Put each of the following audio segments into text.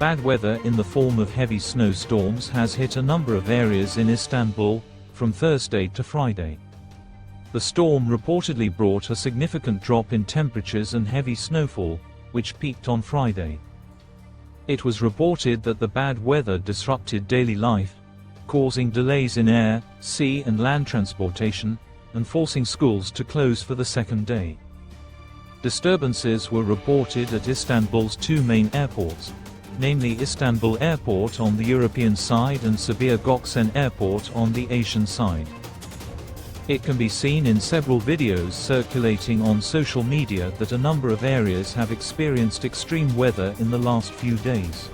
Bad weather in the form of heavy snowstorms has hit a number of areas in Istanbul, from Thursday to Friday. The storm reportedly brought a significant drop in temperatures and heavy snowfall, which peaked on Friday. It was reported that the bad weather disrupted daily life, causing delays in air, sea and land transportation, and forcing schools to close for the second day. Disturbances were reported at Istanbul's two main airports, namely Istanbul Airport on the European side and Sabiha Gokcen Airport on the Asian side. It can be seen in several videos circulating on social media that a number of areas have experienced extreme weather in the last few days.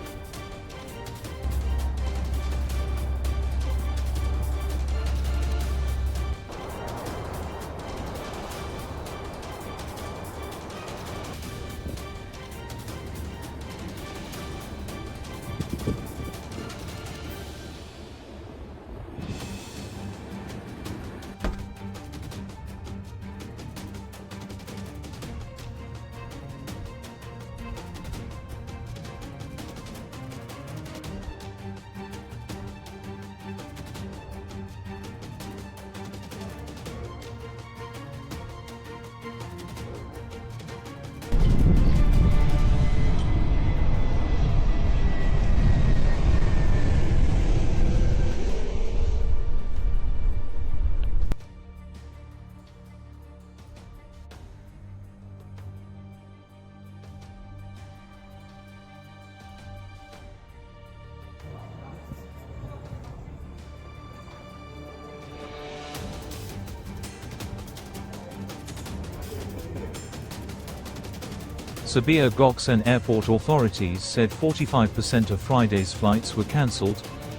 Sabiha Gokcen Airport authorities said 45% of Friday's flights were cancelled,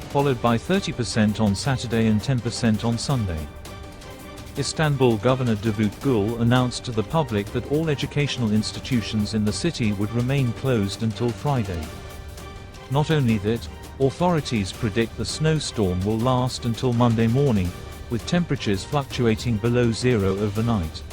followed by 30% on Saturday and 10% on Sunday. Istanbul Governor Davut Gül announced to the public that all educational institutions in the city would remain closed until Friday. Not only that, authorities predict the snowstorm will last until Monday morning, with temperatures fluctuating below zero overnight.